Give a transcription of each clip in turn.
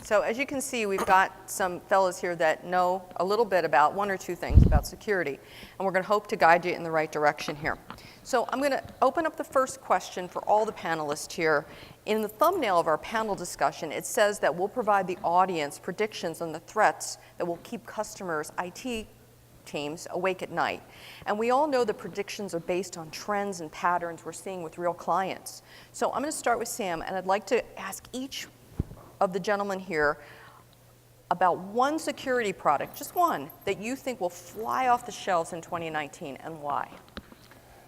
So as you can see, we've got some fellows here that know a little bit about one or two things about security, and we're going to hope to guide you in the right direction here. So I'm going to open up the first question for all the panelists here. In the thumbnail of our panel discussion, it says that we'll provide the audience predictions on the threats that will keep customers' IT teams awake at night. And we all know the predictions are based on trends and patterns we're seeing with real clients. So I'm going to start with Sam, and I'd like to ask each of the gentlemen here about one security product, just one, that you think will fly off the shelves in 2019 and why.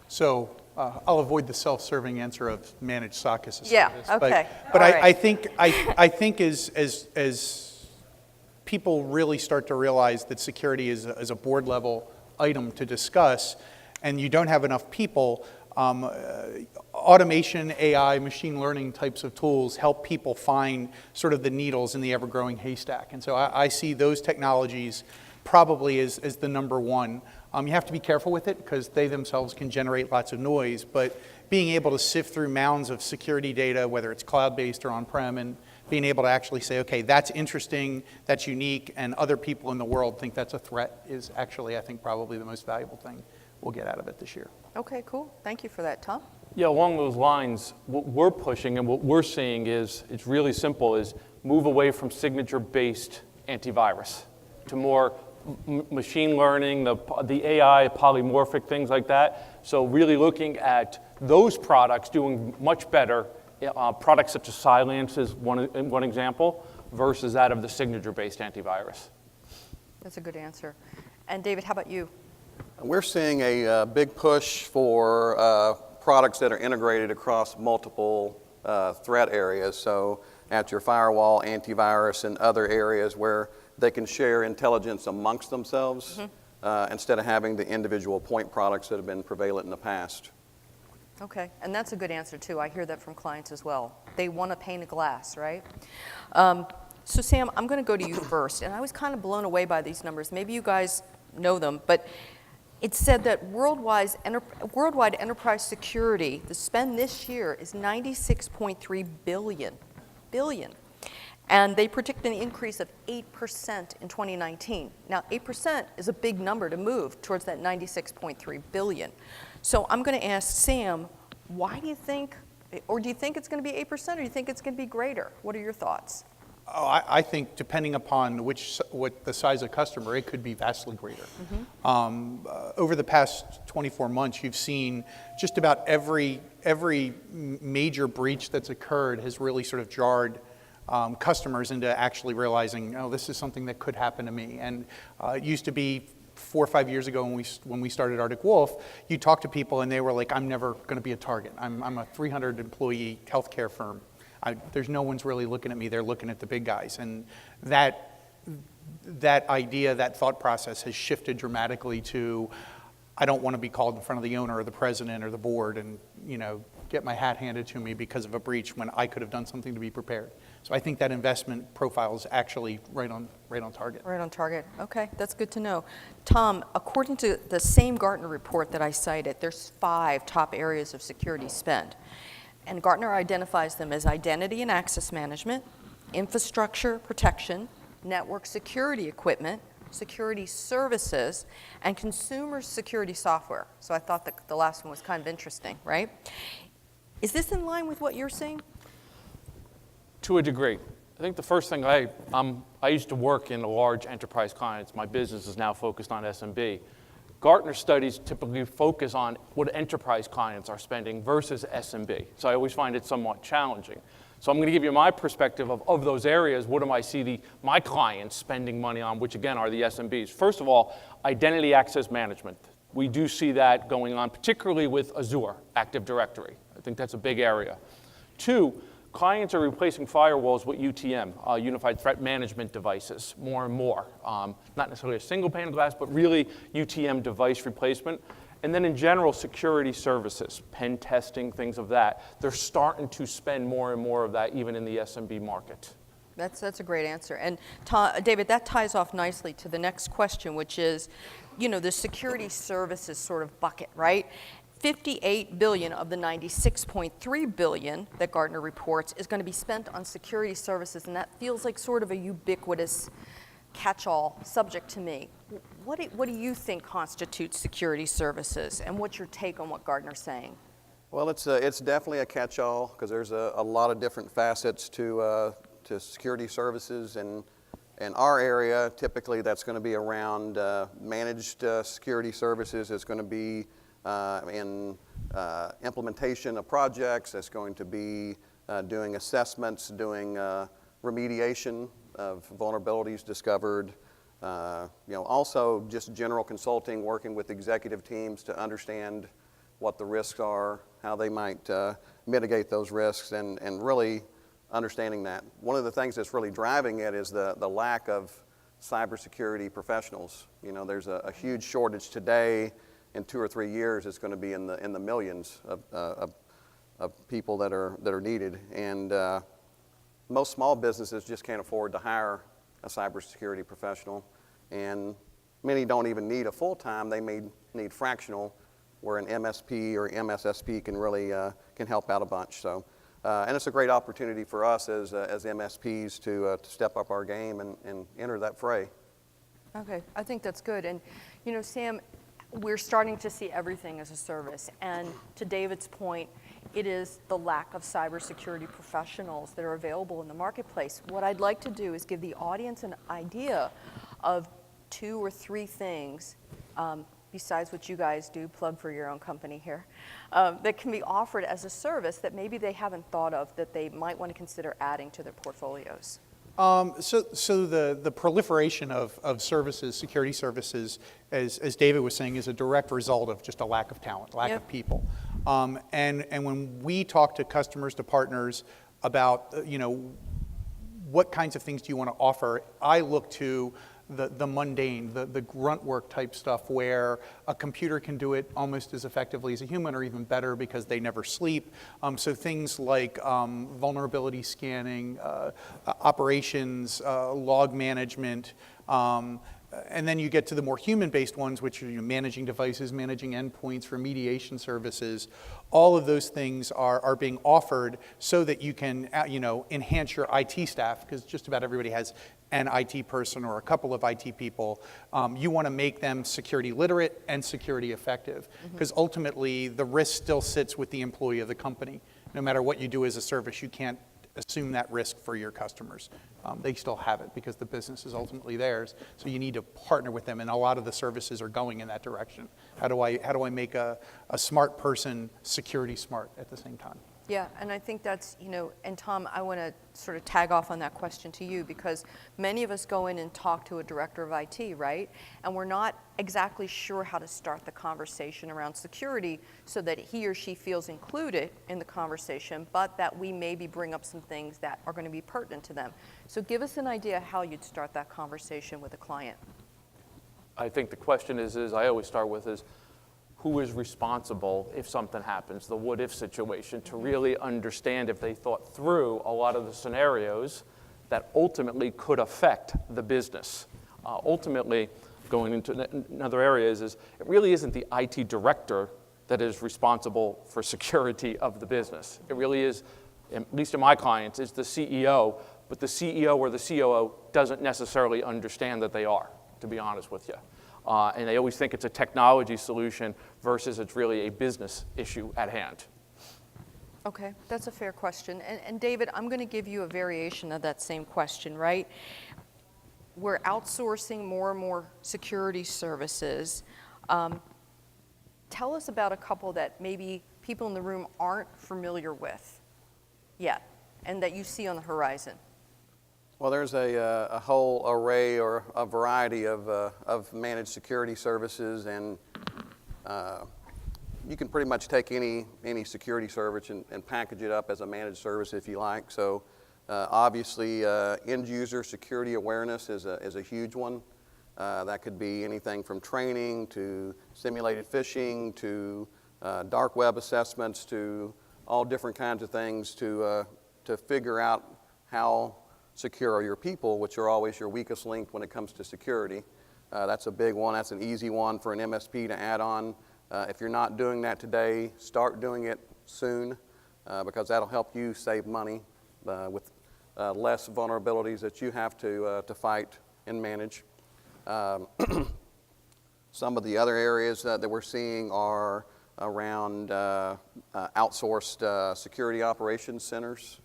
So I'll avoid the self-serving answer of managed SOC as a service. Yeah, okay. But All right. I think as people really start to realize that security is a board level item to discuss, and you don't have enough people, automation, AI, machine learning types of tools help people find sort of the needles in the ever-growing haystack. And so I see those technologies probably as the number one. You have to be careful with it because they themselves can generate lots of noise, but being able to sift through mounds of security data, whether it's cloud-based or on-prem, and being able to actually say, okay, that's interesting, that's unique, and other people in the world think that's a threat is actually, I think, probably the most valuable thing we'll get out of it this year. Okay, cool. Thank you for that, Tom. Yeah, along those lines, what we're pushing and what we're seeing is, it's really simple, is move away from signature-based antivirus to more machine learning, the AI, polymorphic, things like that. So really looking at those products doing much better, products such as Cylance is one example, versus that of the signature-based antivirus. That's a good answer. And David, how about you? We're seeing a big push for products that are integrated across multiple threat areas. So at your firewall, antivirus, and other areas where they can share intelligence amongst themselves instead of having the individual point products that have been prevalent in the past. Okay, and that's a good answer too. I hear that from clients as well. They want a pane of glass, right? So Sam, I'm going to go to you first, and I was kind of blown away by these numbers. Maybe you guys know them, but it said that worldwide enterprise security, the spend this year is $96.3 billion. And they predict an increase of 8% in 2019. Now, 8% is a big number to move towards that $96.3 billion. So I'm going to ask Sam, why do you think, or do you think it's going to be 8%, or do you think it's going to be greater? What are your thoughts? Oh, I think depending upon what the size of customer, it could be vastly greater. Over the past 24 months, you've seen just about every major breach that's occurred has really sort of jarred customers into actually realizing, oh, this is something that could happen to me. And it used to be 4 or 5 years ago when we started Arctic Wolf, you talk to people and they were like, I'm never going to be a target. I'm a 300 employee healthcare firm. There's no one's really looking at me. They're looking at the big guys. And that idea, that thought process has shifted dramatically to, I don't want to be called in front of the owner or the president or the board and, get my hat handed to me because of a breach when I could have done something to be prepared. So I think that investment profile is actually right on target. Right on target. Okay, that's good to know. Tom, according to the same Gartner report that I cited, there's 5 top areas of security spend. And Gartner identifies them as identity and access management, infrastructure protection, network security equipment, security services, and consumer security software. So I thought that the last one was kind of interesting, right? Is this in line with what you're seeing? To a degree. I think the first thing, I used to work in large enterprise clients. My business is now focused on SMB. Gartner studies typically focus on what enterprise clients are spending versus SMB. So I always find it somewhat challenging. So I'm going to give you my perspective of those areas. What do I see my clients spending money on, which again are the SMBs? First of all, identity access management. We do see that going on, particularly with Azure Active Directory. I think that's a big area. 2, clients are replacing firewalls with UTM, Unified Threat Management devices, more and more. Not necessarily a single pane of glass, but really UTM device replacement. And then in general, security services, pen testing, things of that. They're starting to spend more and more of that even in the SMB market. That's a great answer. And David, that ties off nicely to the next question, which is, the security services sort of bucket, right? $58 billion of the $96.3 billion that Gartner reports is going to be spent on security services, and that feels like sort of a ubiquitous catch-all subject to me. What do you think constitutes security services, and what's your take on what Gartner's saying? Well, it's definitely a catch-all because there's a lot of different facets to security services, and in our area, typically that's going to be around managed security services. It's going to be in implementation of projects. It's going to be doing assessments, doing remediation of vulnerabilities discovered. Also just general consulting, working with executive teams to understand what the risks are, how they might mitigate those risks, and really understanding that. One of the things that's really driving it is the lack of cybersecurity professionals. There's a huge shortage today. In 2 or 3 years, it's going to be in the millions of people that are needed, and most small businesses just can't afford to hire a cybersecurity professional, and many don't even need a full-time. They may need fractional, where an MSP or MSSP can really can help out a bunch. So, and it's a great opportunity for us as MSPs to step up our game and enter that fray. Okay, I think that's good. And Sam, we're starting to see everything as a service, and to David's point, it is the lack of cybersecurity professionals that are available in the marketplace. What I'd like to do is give the audience an idea of 2 or 3 things, besides what you guys do, plug for your own company here, that can be offered as a service that maybe they haven't thought of that they might want to consider adding to their portfolios. So the proliferation of services, security services, as David was saying, is a direct result of just a lack of talent, lack of people. And when we talk to customers, to partners about, what kinds of things do you want to offer, I look to the mundane, the grunt work type stuff where a computer can do it almost as effectively as a human, or even better because they never sleep. So things like vulnerability scanning, operations, log management, and then you get to the more human-based ones, which are managing devices, managing endpoints, remediation services. All of those things are being offered so that you can enhance your IT staff, because just about everybody has an IT person or a couple of IT people. You want to make them security literate and security effective, because ultimately the risk still sits with the employee of the company. No matter what you do as a service, you can't assume that risk for your customers. They still have it because the business is ultimately theirs. So you need to partner with them, and a lot of the services are going in that direction. How do I make a smart person security smart at the same time? Yeah, and I think that's, and Tom, I want to sort of tag off on that question to you, because many of us go in and talk to a director of IT, right? And we're not exactly sure how to start the conversation around security so that he or she feels included in the conversation, but that we maybe bring up some things that are going to be pertinent to them. So give us an idea how you'd start that conversation with a client. I think the question is I always start with is, who is responsible if something happens, the what-if situation, to really understand if they thought through a lot of the scenarios that ultimately could affect the business. Ultimately, going into another area is it really isn't the IT director that is responsible for security of the business. It really is, at least in my clients, is the CEO, but the CEO or the COO doesn't necessarily understand that they are, to be honest with you. And they always think it's a technology solution versus it's really a business issue at hand. Okay, that's a fair question. And David, I'm going to give you a variation of that same question, right? We're outsourcing more and more security services. Tell us about a couple that maybe people in the room aren't familiar with yet, and that you see on the horizon. Well, there's a whole array or a variety of managed security services, and you can pretty much take any security service and package it up as a managed service if you like. So obviously, end user security awareness is a huge one. That could be anything from training to simulated phishing to dark web assessments to all different kinds of things to figure out how secure are your people, which are always your weakest link when it comes to security. That's a big one. That's an easy one for an MSP to add on If you're not doing that today, start doing it soon, because that'll help you save money with less vulnerabilities that you have to fight and manage. Some of the other areas that we're seeing are around outsourced security operations centers.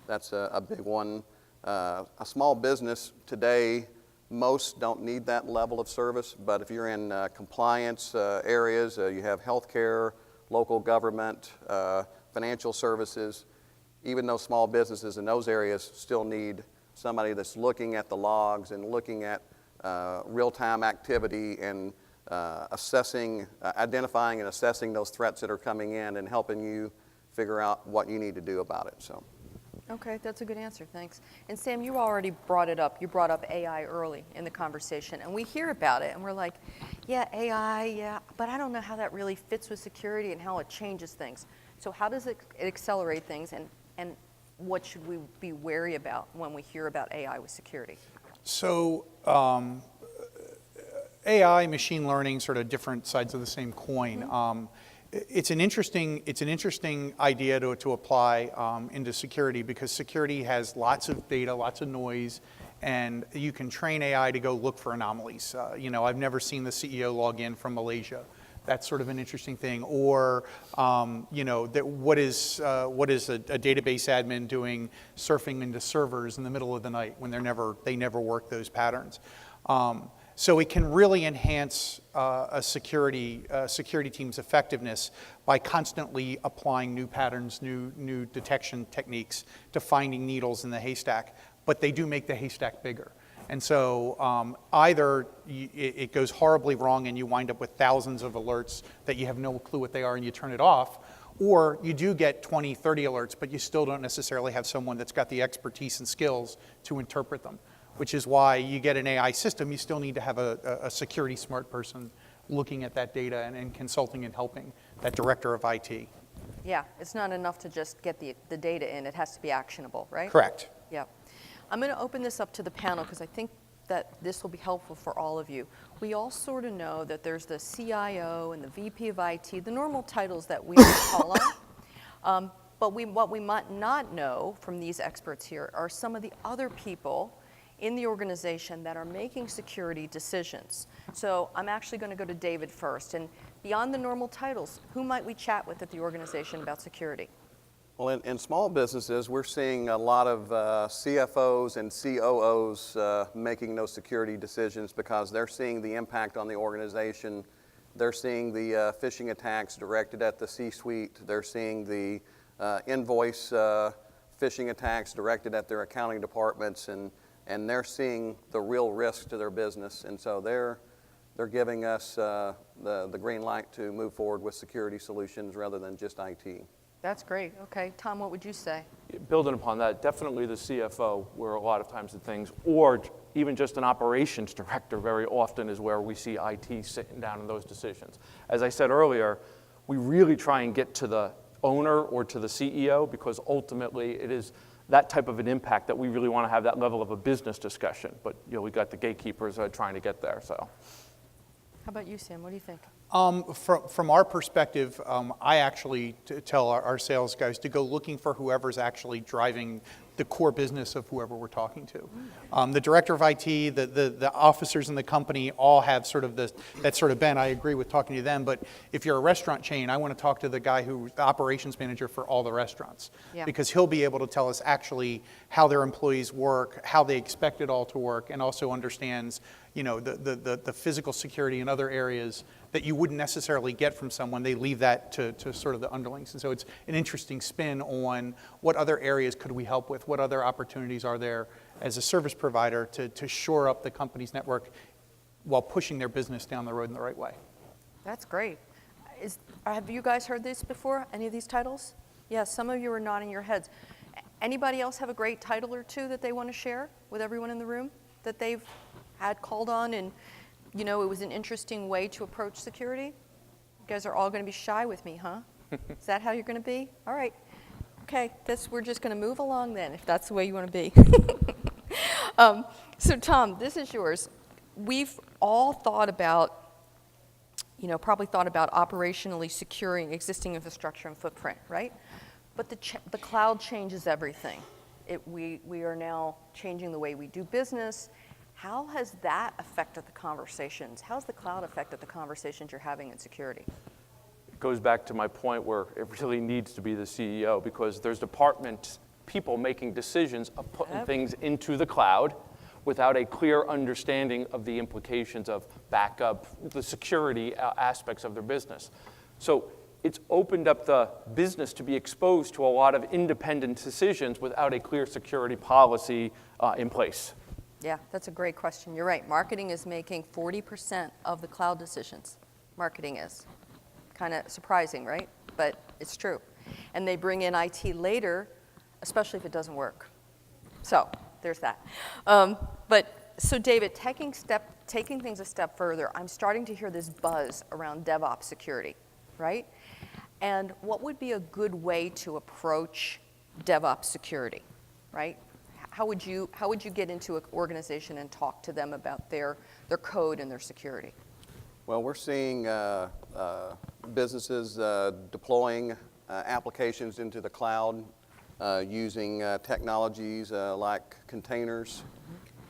That's a big one. A small business today, most don't need that level of service, but if you're in compliance areas, you have healthcare, local government, financial services, even those small businesses in those areas still need somebody that's looking at the logs and looking at real-time activity and identifying and assessing those threats that are coming in and helping you figure out what you need to do about it. So. Okay, that's a good answer, thanks. And Sam, you already brought it up. You brought up AI early in the conversation, and we hear about it, and we're like, yeah, AI, yeah, but I don't know how that really fits with security and how it changes things. So how does it accelerate things, and what should we be wary about when we hear about AI with security? So AI, machine learning, sort of different sides of the same coin. It's an interesting idea to apply into security, because security has lots of data, lots of noise, and you can train AI to go look for anomalies. I've never seen the CEO log in from Malaysia. That's sort of an interesting thing. Or, what is a database admin doing surfing into servers in the middle of the night when they never work those patterns. So it can really enhance a security team's effectiveness by constantly applying new patterns, new detection techniques to finding needles in the haystack. But they do make the haystack bigger. And so either it goes horribly wrong and you wind up with thousands of alerts that you have no clue what they are and you turn it off, or you do get 20, 30 alerts, but you still don't necessarily have someone that's got the expertise and skills to interpret them, which is why you get an AI system, you still need to have a security smart person looking at that data and consulting and helping that director of IT. Yeah, it's not enough to just get the data in. It has to be actionable, right? Correct. Yeah. I'm going to open this up to the panel because I think that this will be helpful for all of you. We all sort of know that there's the CIO and the VP of IT, the normal titles that we call on. But what we might not know from these experts here are some of the other people in the organization that are making security decisions. So I'm actually going to go to David first. And beyond the normal titles, who might we chat with at the organization about security? Well, in small businesses, we're seeing a lot of CFOs and COOs making those security decisions because they're seeing the impact on the organization. They're seeing the phishing attacks directed at the C-suite. They're seeing the invoice phishing attacks directed at their accounting departments, and they're seeing the real risk to their business. And so they're giving us the green light to move forward with security solutions rather than just IT. That's great. Okay. Tom, what would you say? Building upon that, definitely the CFO, where a lot of times the things, or even just an operations director very often is where we see IT sitting down in those decisions. As I said earlier, we really try and get to the owner or to the CEO because ultimately it is that type of an impact that we really want to have that level of a business discussion. But we got the gatekeepers trying to get there. So, how about you, Sam? What do you think? From our perspective, I actually tell our sales guys to go looking for whoever's actually driving the core business of whoever we're talking to. The director of IT, the officers in the company all have sort of that sort of bent. I agree with talking to them, but if you're a restaurant chain, I want to talk to the guy who's the operations manager for all the restaurants, because he'll be able to tell us actually how their employees work, how they expect it all to work, and also understands the physical security in other areas that you wouldn't necessarily get from someone. They leave that to sort of the underlings. And so it's an interesting spin on what other areas could we help with, what other opportunities are there as a service provider to shore up the company's network while pushing their business down the road in the right way. That's great. Have you guys heard this before, any of these titles? Yeah, some of you are nodding your heads. Anybody else have a great title or two that they want to share with everyone in the room that they've had called on and it was an interesting way to approach security? You guys are all going to be shy with me, huh? Is that how you're going to be? All right. Okay, we're just going to move along then, if that's the way you want to be. So Tom, this is yours. We've all thought about probably thought about operationally securing existing infrastructure and footprint, right? But the cloud changes everything. We are now changing the way we do business. How has that affected the conversations? How's the cloud affected the conversations you're having in security? It goes back to my point where it really needs to be the CEO, because there's department people making decisions of putting things into the cloud without a clear understanding of the implications of backup, the security aspects of their business. So it's opened up the business to be exposed to a lot of independent decisions without a clear security policy in place. Yeah, that's a great question. You're right. Marketing is making 40% of the cloud decisions. Marketing is. Kind of surprising, right? But it's true. And they bring in IT later, especially if it doesn't work. So there's that. So David, taking things a step further, I'm starting to hear this buzz around DevOps security, right? And what would be a good way to approach DevOps security, right? How would you get into an organization and talk to them about their code and their security? Well, we're seeing businesses deploying applications into the cloud using technologies like containers.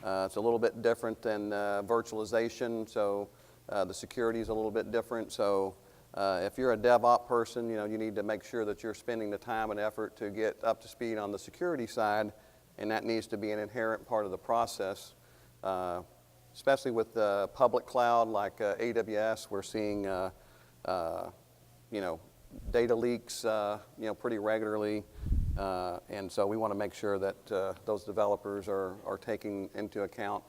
It's a little bit different than virtualization, so the security is a little bit different. So if you're a DevOps person, you need to make sure that you're spending the time and effort to get up to speed on the security side, and that needs to be an inherent part of the process. Especially with the public cloud like AWS, we're seeing data leaks pretty regularly, and so we want to make sure that those developers are taking into account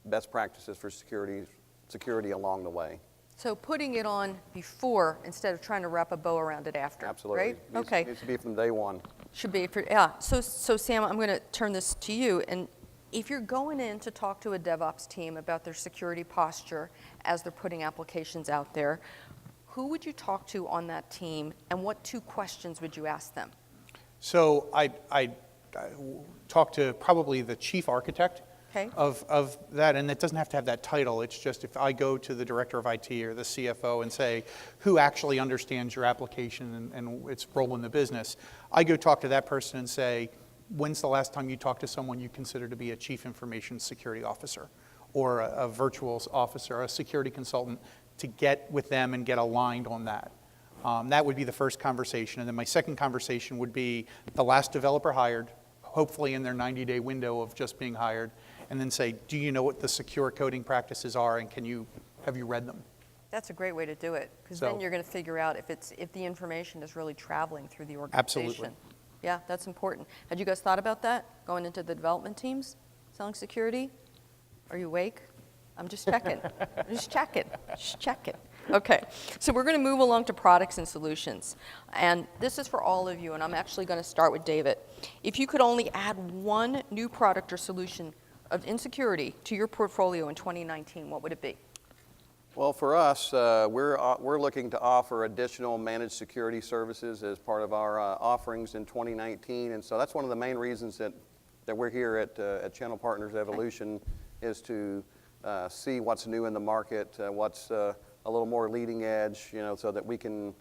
best practices for security along the way. So putting it on before instead of trying to wrap a bow around it after. Absolutely. Right? Okay. Needs to be from day one. Should be yeah. So Sam, I'm going to turn this to you. And if you're going in to talk to a DevOps team about their security posture as they're putting applications out there, who would you talk to on that team, and what 2 questions would you ask them? So I talk to probably the chief architect of that, and it doesn't have to have that title. It's just if I go to the director of IT or the CFO and say, who actually understands your application and its role in the business, I go talk to that person and say, when's the last time you talked to someone you consider to be a chief information security officer or a virtual officer, a security consultant, to get with them and get aligned on that. That would be the first conversation. And then my second conversation would be the last developer hired, hopefully in their 90-day window of just being hired, and then say, do you know what the secure coding practices are, and have you read them? That's a great way to do it, because So- then you're going to figure out if the information is really traveling through the organization. Absolutely. Yeah, that's important. Had you guys thought about that, going into the development teams, selling security? Are you awake? I'm just checking. Just checking. Okay, so we're going to move along to products and solutions. And this is for all of you, and I'm actually going to start with David. If you could only add one new product or solution of insecurity to your portfolio in 2019, what would it be? Well, for us, we're looking to offer additional managed security services as part of our offerings in 2019, and so that's one of the main reasons that we're here at Channel Partners Evolution, is to see what's new in the market, what's a little more leading edge, so that we can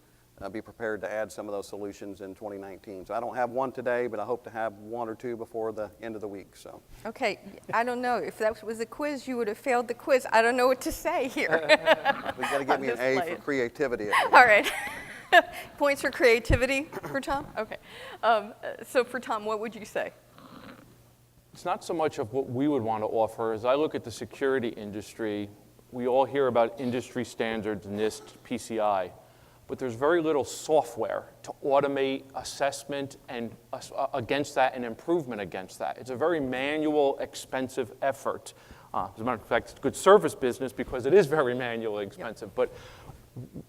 be prepared to add some of those solutions in 2019. So I don't have one today, but I hope to have 1 or 2 before the end of the week. So. Okay, I don't know. If that was a quiz, you would have failed the quiz. I don't know what to say here. We've got to give me an A for creativity. All right. Points for creativity for Tom? Okay. So for Tom, what would you say? It's not so much of what we would want to offer. As I look at the security industry, we all hear about industry standards, NIST, PCI, but there's very little software to automate assessment and against that and improvement against that. It's a very manual, expensive effort. As a matter of fact, it's a good service business because it is very manually expensive. Yep. But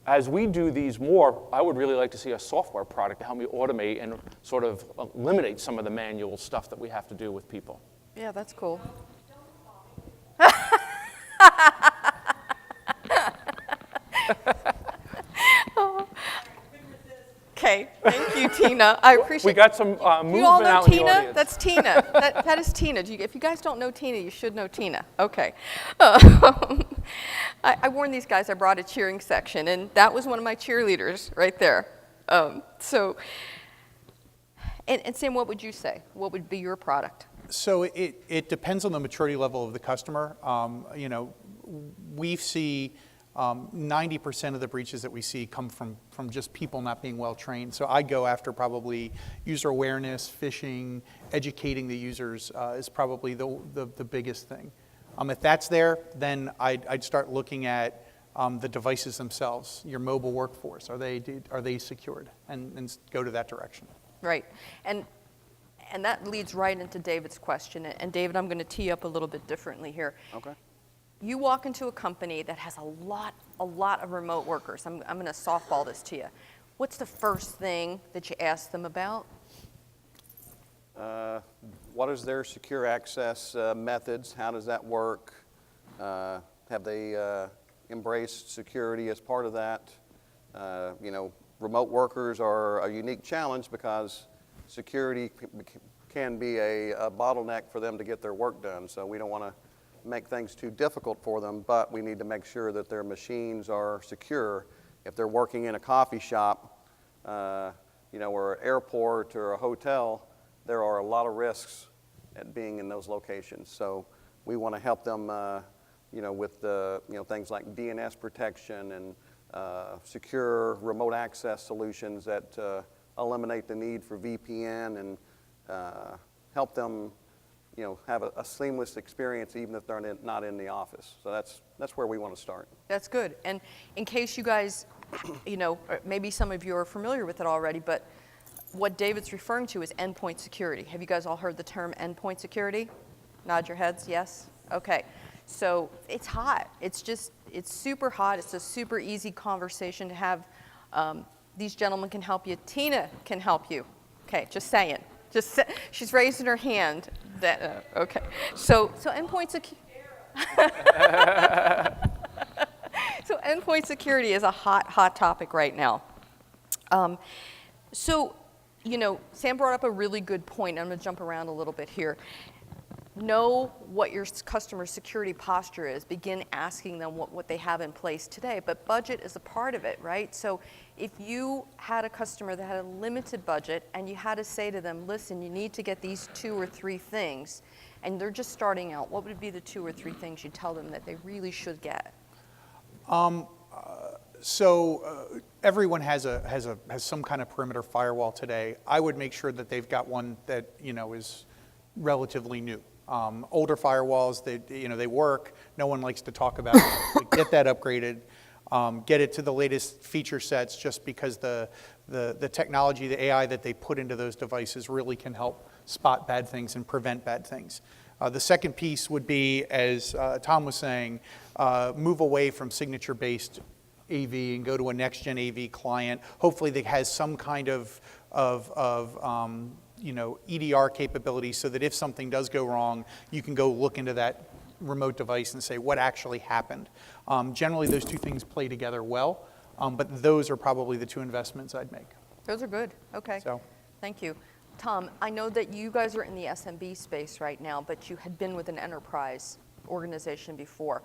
as we do these more, I would really like to see a software product to help me automate and sort of eliminate some of the manual stuff that we have to do with people. Yeah, that's cool. Okay, thank you. you, Tina. I appreciate We got some You all movement know out in the Tina? audience. That's Tina. That is Tina. If you guys don't know Tina, you should know Tina. Okay. I warned these guys I brought a cheering section, and that was one of my cheerleaders right there. And Sam, what would you say? What would be your product? So it depends on the maturity level of the customer. You know, we see 90% of the breaches that we see come from just people not being well trained. So I go after probably user awareness, phishing, educating the users is probably the biggest thing. If that's there, then I'd start looking at the devices themselves, your mobile workforce. Are they secured? And go to that direction. Right. And that leads right into David's question. And David, I'm going to tee up a little bit differently here. Okay. You walk into a company that has a lot of remote workers. I'm going to softball this to you. What's the first thing that you ask them about? What is their secure access methods? How does that work? Have they embraced security as part of that? You know, remote workers are a unique challenge because security can be a bottleneck for them to get their work done. So we don't want to make things too difficult for them, but we need to make sure that their machines are secure. If they're working in a coffee shop, you know, or an airport or a hotel, there are a lot of risks at being in those locations. So we want to help them, you know, with things like DNS protection and secure remote access solutions that eliminate the need for VPN and help them, you know, have a seamless experience even if they're not in the office. So that's where we want to start. That's good. And in case you guys, you know, maybe some of you are familiar with it already, but what David's referring to is endpoint security. Have you guys all heard the term endpoint security? Nod your heads, yes? Okay. So it's hot. It's super hot. It's a super easy conversation to have. These gentlemen can help you. Tina can help you. Okay, just saying. She's raising her hand. Okay. So endpoint security. So endpoint security is a hot topic right now. So, you know, Sam brought up a really good point. I'm going to jump around a little bit here. Know what your customer security posture is. Begin asking them what they have in place today. But budget is a part of it, right? So if you had a customer that had a limited budget and you had to say to them, listen, you need to get these 2 or 3 things, and they're just starting out, what would be the 2 or 3 things you tell them that they really should get? So everyone has some kind of perimeter firewall today. I would make sure that they've got one that, you know, is relatively new. Older firewalls, they work. No one likes to talk about it. But get that upgraded. Get it to the latest feature sets, just because the technology, the AI that they put into those devices really can help spot bad things and prevent bad things. The second piece would be, as Tom was saying, move away from signature-based AV and go to a next-gen AV client. Hopefully, that has some kind of EDR capability, so that if something does go wrong, you can go look into that remote device and say what actually happened. Generally, those 2 things play together well, but those are probably the 2 investments I'd make. Those are good. Okay. So. Thank you. Tom, I know that you guys are in the SMB space right now, but you had been with an enterprise organization before.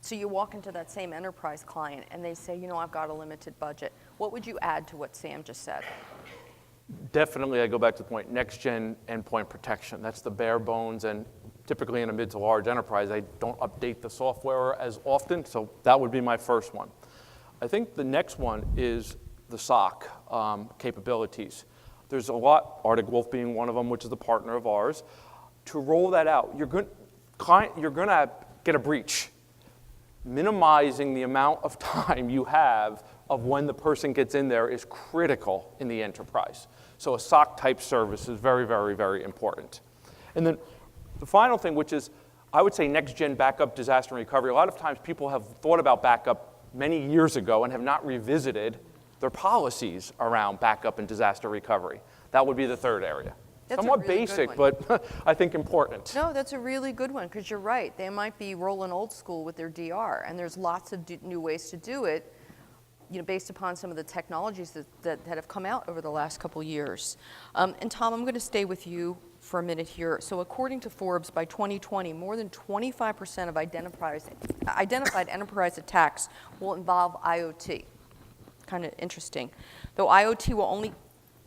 So you walk into that same enterprise client and they say, you know, I've got a limited budget. What would you add to what Sam just said? Definitely, I go back to the point, next-gen endpoint protection. That's the bare bones, and typically in a mid to large enterprise, I don't update the software as often, so that would be my first one. I think the next one is the SOC capabilities. There's a lot, Arctic Wolf being one of them, which is the partner of ours. To roll that out, you're going to get a breach. Minimizing the amount of time you have of when the person gets in there is critical in the enterprise. So a SOC type service is very, very, very important. And then the final thing, which is, I would say next-gen backup disaster and recovery. A lot of times people have thought about backup many years ago and have not revisited their policies around backup and disaster recovery. That would be the third area. That's a Somewhat really good basic, one. but I think important. No, that's a really good one, because you're right. They might be rolling old school with their DR, and there's lots of new ways to do it. based upon some of the technologies that have come out over the last couple years. And Tom, I'm going to stay with you for a minute here. So according to Forbes, by 2020, more than 25% of identified enterprise attacks will involve IoT. Kind of interesting. Though IoT will only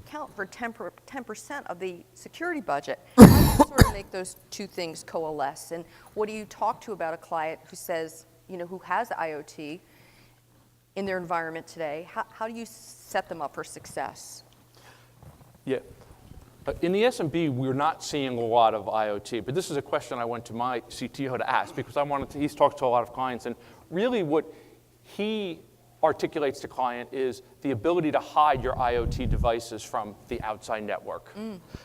account for 10% of the security budget. How do you sort of make those two things coalesce? And what do you talk to about a client who says, who has IoT in their environment today? How do you set them up for success? Yeah. In the SMB, we're not seeing a lot of IoT, but this is a question I went to my CTO to ask because he's talked to a lot of clients, and really what he articulates to client is the ability to hide your IoT devices from the outside network.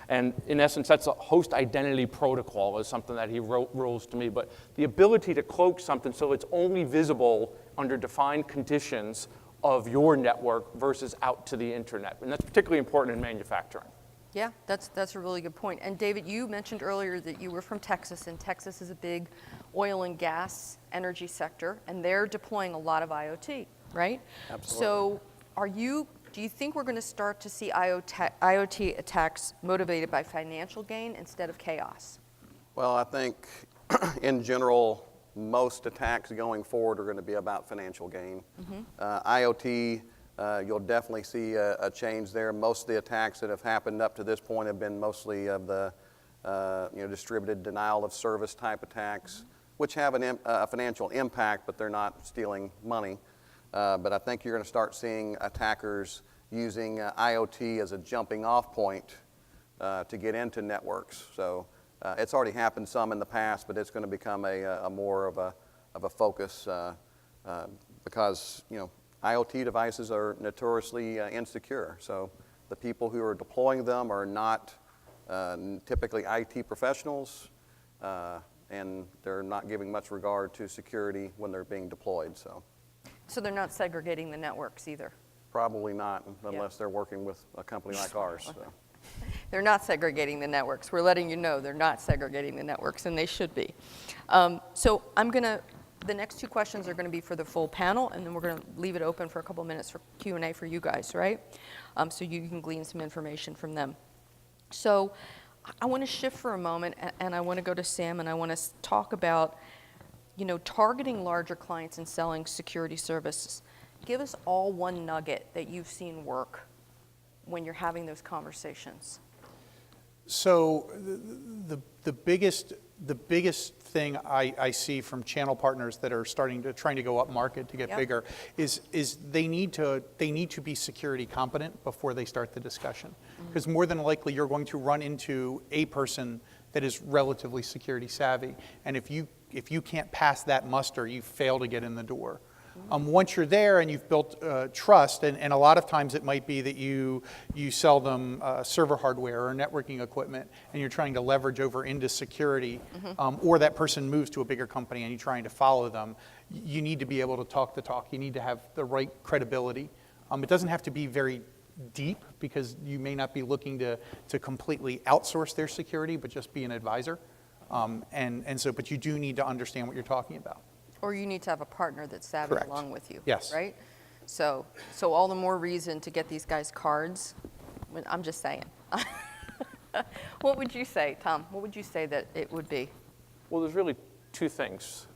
And in essence, that's a host identity protocol is something that he rules to me, but the ability to cloak something so it's only visible under defined conditions of your network versus out to the internet. And that's particularly important in manufacturing. Yeah, that's a really good point. And David, you mentioned earlier that you were from Texas, and Texas is a big oil and gas energy sector, and they're deploying a lot of IoT, right? Absolutely. So do you think we're going to start to see IoT attacks motivated by financial gain instead of chaos? Well, I think in general, most attacks going forward are going to be about financial gain. IoT, you'll definitely see a change there. Most of the attacks that have happened up to this point have been mostly of the distributed denial of service type attacks, which have a financial impact, but they're not stealing money. But I think you're going to start seeing attackers using IoT as a jumping off point to get into networks. So it's already happened some in the past, but it's going to become a more of a focus because IoT devices are notoriously insecure. So the people who are deploying them are not typically IT professionals, and they're not giving much regard to security when they're being deployed. So they're not segregating the networks either? Probably not, unless they're working with a company like ours. So. They're not segregating the networks. We're letting you know they're not segregating the networks, and they should be. So the next two questions are going to be for the full panel, and then we're going to leave it open for a couple minutes for Q&A for you guys, right? So you can glean some information from them. So I want to shift for a moment, and I want to go to Sam, and I want to talk about targeting larger clients and selling security services. Give us all one nugget that you've seen work when you're having those conversations. So the biggest thing I see from channel partners that are trying to go up market to get bigger is they need to be security competent before they start the discussion, because more than likely you're going to run into a person that is relatively security savvy, and if you can't pass that muster, you fail to get in the door. Once you're there and you've built trust, and a lot of times it might be that you sell them server hardware or networking equipment, and you're trying to leverage over into security, or that person moves to a bigger company and you're trying to follow them, you need to be able to talk the talk. You need to have the right credibility. It doesn't have to be very deep, because you may not be looking to completely outsource their security, but just be an advisor. But you do need to understand what you're talking about. Or you need to have a partner that's savvy Correct. along with you. Yes. Right? So all the more reason to get these guys cards. I'm just saying. What would you say, Tom? What would you say that it would be? Well, there's really two things.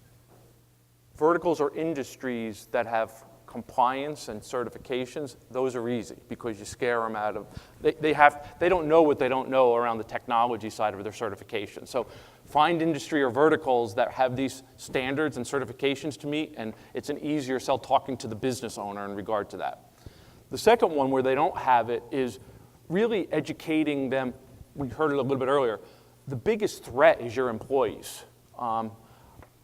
Verticals or industries that have compliance and certifications, those are easy because you scare them out of, they don't know what they don't know around the technology side of their certification. So find industry or verticals that have these standards and certifications to meet, and it's an easier sell talking to the business owner in regard to that. The second one where they don't have it is really educating them. We heard it a little bit earlier. The biggest threat is your employees.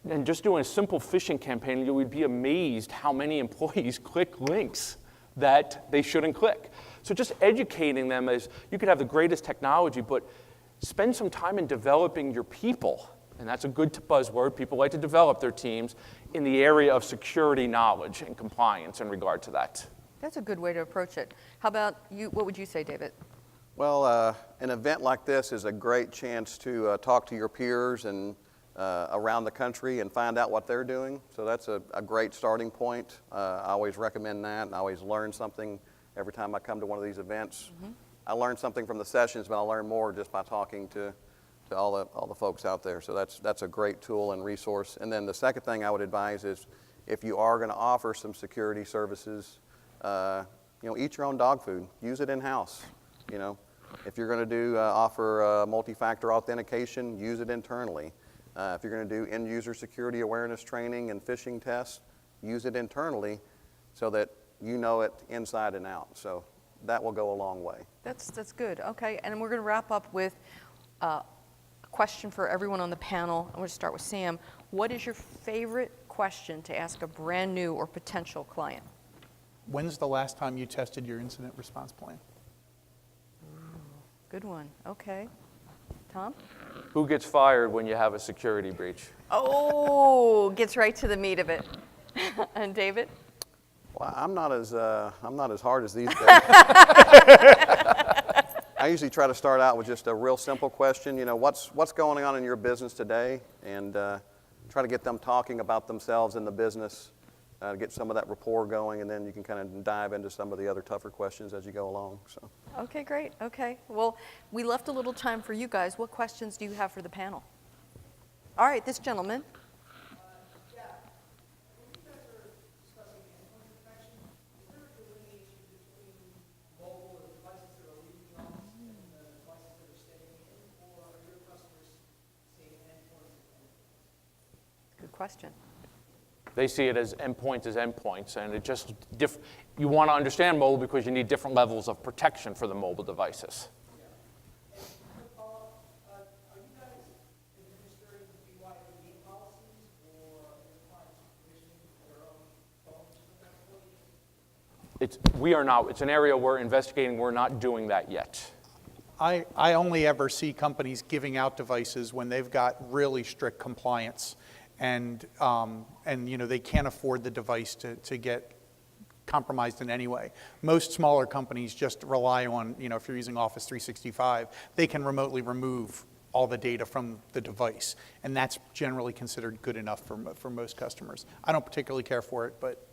And just doing a simple phishing campaign, you would be amazed how many employees click links that they shouldn't click. So just educating them as you could have the greatest technology, but spend some time in developing your people. And that's a good buzzword. People like to develop their teams in the area of security knowledge and compliance in regard to that. That's a good way to approach it. How about you? What would you say, David? Well, an event like this is a great chance to talk to your peers and around the country and find out what they're doing. So that's a great starting point. I always recommend that, and I always learn something every time I come to one of these events. I learn something from the sessions, but I learn more just by talking to all the folks out there. So that's a great tool and resource. And then the second thing I would advise is if you are going to offer some security services, eat your own dog food. Use it in-house. If you're going to offer multi-factor authentication, use it internally. If you're going to do end-user security awareness training and phishing tests, use it internally so that you know it inside and out. So that will go a long way. That's good. Okay, and we're going to wrap up with a question for everyone on the panel. I'm going to start with Sam. What is your favorite question to ask a brand new or potential client? When's the last time you tested your incident response plan? Good one. Okay. Tom? Who gets fired when you have a security breach? Oh, gets right to the meat of it. And David? Well, I'm not as hard as these guys. I usually try to start out with just a real simple question. What's going on in your business today, and try to get them talking about themselves in the business, get some of that rapport going, and then you can kind of dive into some of the other tougher questions as you go along. So. Okay, great. Okay. Well, we left a little time for you guys. What questions do you have for the panel? All right, this gentleman. Good question. They see it as endpoints, and it just you want to understand mobile because you need different levels of protection for the mobile devices. We are not. It's an area we're investigating. We're not doing that yet. I only ever see companies giving out devices when they've got really strict compliance, and they can't afford the device to get compromised in any way. Most smaller companies just rely on, if you're using Office 365, they can remotely remove all the data from the device, and that's generally considered good enough for most customers. I don't particularly care for it, but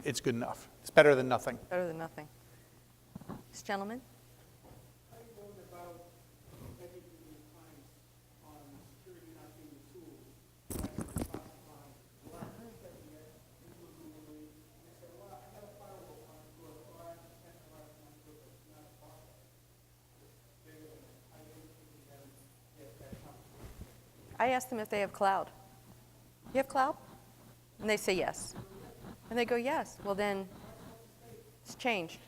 it's good enough. It's better than nothing. Better than nothing. This gentleman? I ask them if they have cloud. You have cloud? And they say yes. And they go, yes. Well, then it's changed.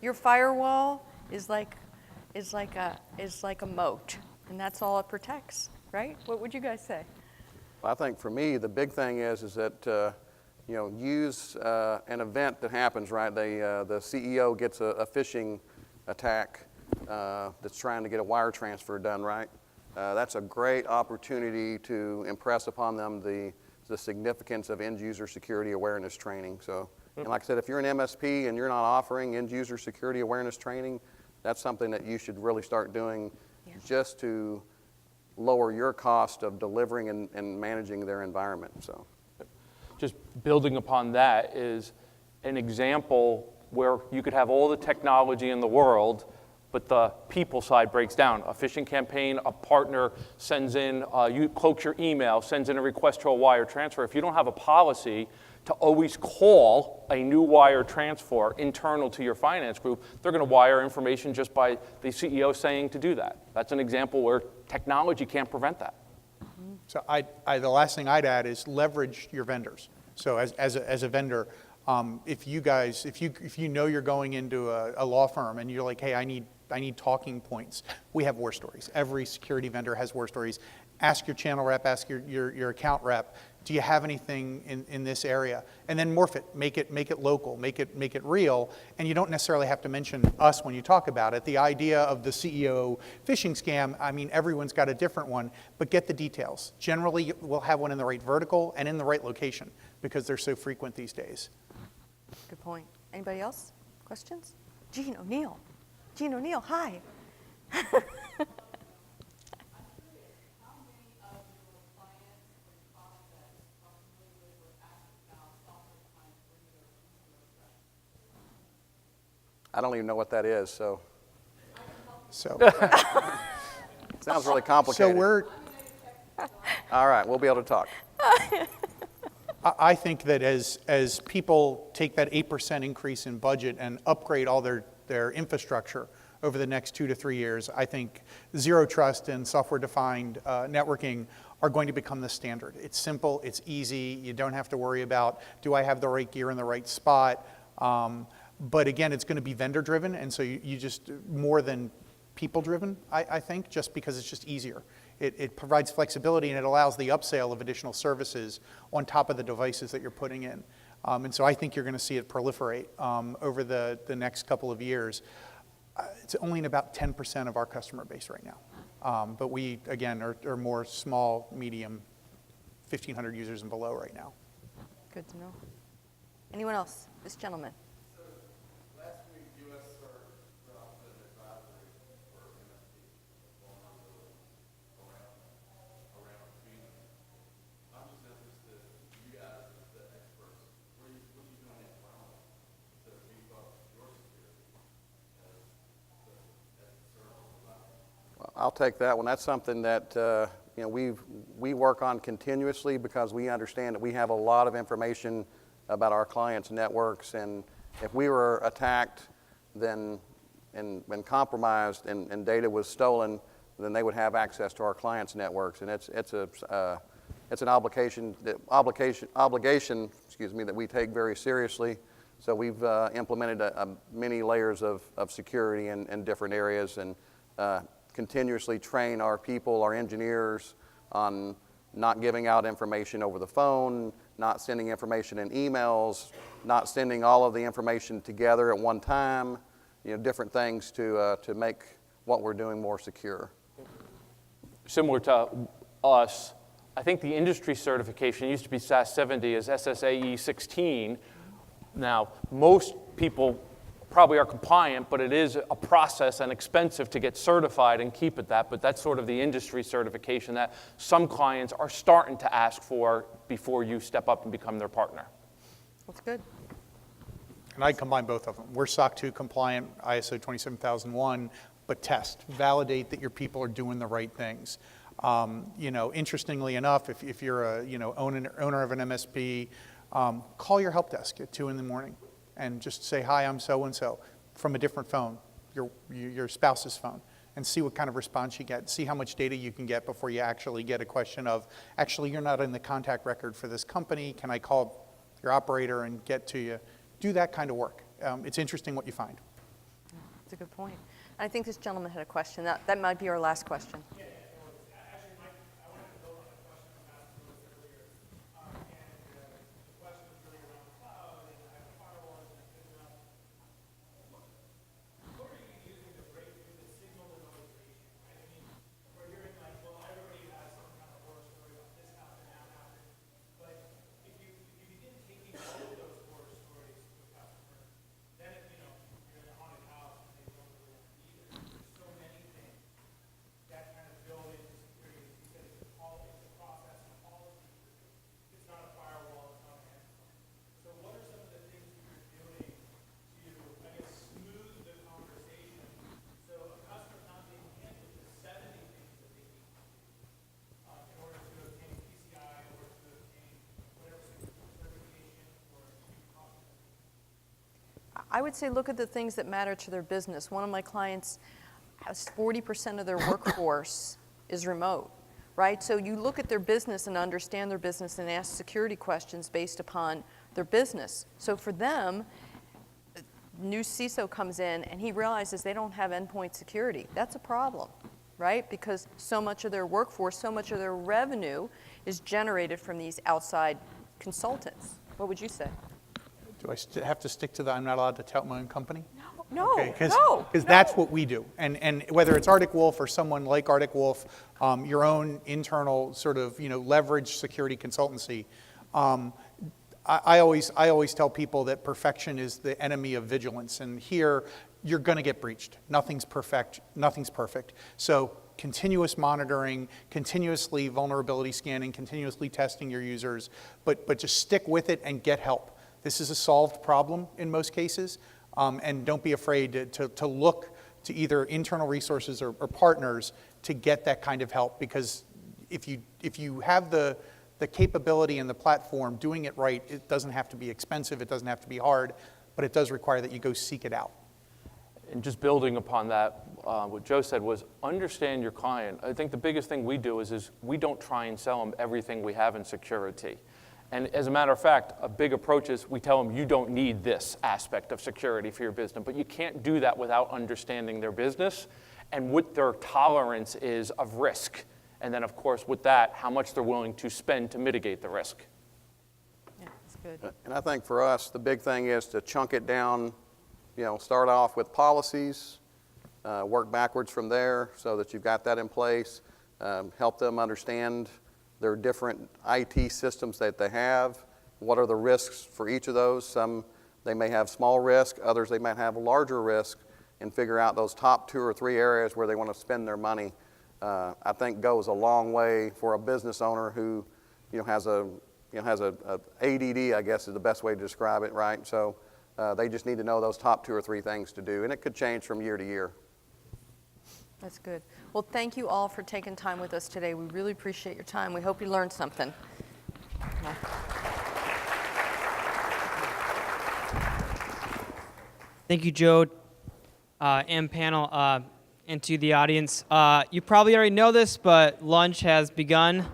Your firewall is like a moat, and that's all it protects, right? What would you guys say? Well, I think for me, the big thing is that use an event that happens, right? The CEO gets a phishing attack that's trying to get a wire transfer done, right? That's a great opportunity to impress upon them the significance of end-user security awareness training. So, and like I said, if you're an MSP and you're not offering end-user security awareness training, that's something that you should really start doing just to lower your cost of delivering and managing their environment. So, just building upon that is an example where you could have all the technology in the world, but the people side breaks down. A phishing campaign, a partner sends in, you cloaks your email, sends in a request to a wire transfer. If you don't have a policy to always call a new wire transfer internal to your finance group, they're going to wire information just by the CEO saying to do that. That's an example where technology can't prevent that. So the last thing I'd add is leverage your vendors. So as a vendor, if you know you're going into a law firm and you're like, hey, I need talking points, we have war stories. Every security vendor has war stories. Ask your channel rep, ask your account rep, do you have anything in this area? And then morph it, make it local, make it real, and you don't necessarily have to mention us when you talk about it. The idea of the CEO phishing scam, I mean, everyone's got a different one, but get the details. Generally, we'll have one in the right vertical and in the right location because they're so frequent these days. Good point. Anybody else? Questions? Gene O'Neill. Gene O'Neill, hi. I don't even know what that is, so So, it sounds really complicated. so we're, All right, we'll be able to talk. I think that as people take that 8% increase in budget and upgrade all their infrastructure over the next 2 to 3 years, I think zero trust and software-defined networking are going to become the standard. It's simple, it's easy, you don't have to worry about, do I have the right gear in the right spot? But again, it's going to be vendor-driven, and so you just, more than people-driven, I think, just because it's just easier. It provides flexibility, and it allows the upsale of additional services on top of the devices that you're putting in. And so I think you're going to see it proliferate over the next couple of years. It's only in about 10% of our customer base right now. But we, again, are more small, medium, 1,500 users and below right now. Good to know. Anyone else? This gentleman. Last week, U.S. CERT dropped an advisory for MSPs vulnerability around Phoenix. I'm just interested, you guys as the experts, what are you doing internally to beef up your security as the CERT provider? Well, I'll take that one. That's something that we work on continuously because we understand that we have a lot of information about our clients' networks, and if we were attacked and compromised and data was stolen, then they would have access to our clients' networks, and it's an obligation that we take very seriously. So we've implemented many layers of security in different areas, and continuously train our people, our engineers, on not giving out information over the phone, not sending information in emails, not sending all of the information together at one time, different things to make what we're doing more secure. Similar to us, I think the industry certification used to be SAS 70 is SSAE 16. Now, most people probably are compliant, but it is a process and expensive to get certified and keep it that. But that's sort of the industry certification that some clients are starting to ask for before you step up and become their partner. That's good. And I combine both of them. We're SOC 2 compliant, ISO 27001, but test, validate that your people are doing the right things. Interestingly enough, if you're a owner of an MSP, call your help desk at 2 in the morning and just say, hi, I'm so-and-so, from a different phone, your spouse's phone, and see what kind of response you get. See how much data you can get before you actually get a question of, actually, you're not in the contact record for this company. Can I call your operator and get to you? Do that kind of work. It's interesting what you find. That's a good point. I think this gentleman had a question. That might be our last question. Yeah, actually, Mike, I wanted to build on a question about earlier. And the question was really around cloud and firewalls and things like that. What are you using to break through the signal to noise ratio? Right? I mean, we're hearing like, well, everybody has some kind of horror story about this happened, that happened. But if you begin taking all of those horror stories to a customer, then you're in a haunted house and they don't really want to be there. There's so many things that kind of build into security. You said it's a process and a policy. It's not a firewall, it's not an endpoint. So what are some of the things that you're doing to, I guess, smooth the conversation so a customer's not being handed the 70 things that they need to do in order to obtain PCI or to obtain whatever certification or security process? I would say look at the things that matter to their business. One of my clients has 40% of their workforce is remote, right? So you look at their business and understand their business and ask security questions based upon their business. So for them, new CISO comes in and he realizes they don't have endpoint security. That's a problem, right? Because so much of their workforce, so much of their revenue is generated from these outside consultants. What would you say? Do I have to stick to the I'm not allowed to tout my own company? No, Because no. that's what we do. And whether it's Arctic Wolf or someone like Arctic Wolf, your own internal sort of leverage security consultancy, I always tell people that perfection is the enemy of vigilance. And here, you're going to get breached. Nothing's perfect. So continuous monitoring, continuously vulnerability scanning, continuously testing your users, but just stick with it and get help. This is a solved problem in most cases. And don't be afraid to look to either internal resources or partners to get that kind of help, because if you have the capability and the platform, doing it right, it doesn't have to be expensive, it doesn't have to be hard, but it does require that you go seek it out. And just building upon that, what Joe said was understand your client. I think the biggest thing we do is we don't try and sell them everything we have in security. And as a matter of fact, a big approach is we tell them you don't need this aspect of security for your business, but you can't do that without understanding their business and what their tolerance is of risk. And then, of course, with that, how much they're willing to spend to mitigate the risk. Yeah, that's good. And I think for us, the big thing is to chunk it down, start off with policies, work backwards from there so that you've got that in place, help them understand their different IT systems that they have, what are the risks for each of those. Some, they may have small risk, others they might have a larger risk, and figure out those top 2 or 3 areas where they want to spend their money. I think goes a long way for a business owner who, has a ADD, I guess is the best way to describe it, right? So they just need to know those top 2 or 3 things to do, and it could change from year to year. That's good. Well, thank you all for taking time with us today. We really appreciate your time. We hope you learned something. Thank you, Joe, and panel, and to the audience. You probably already know this, but lunch has begun.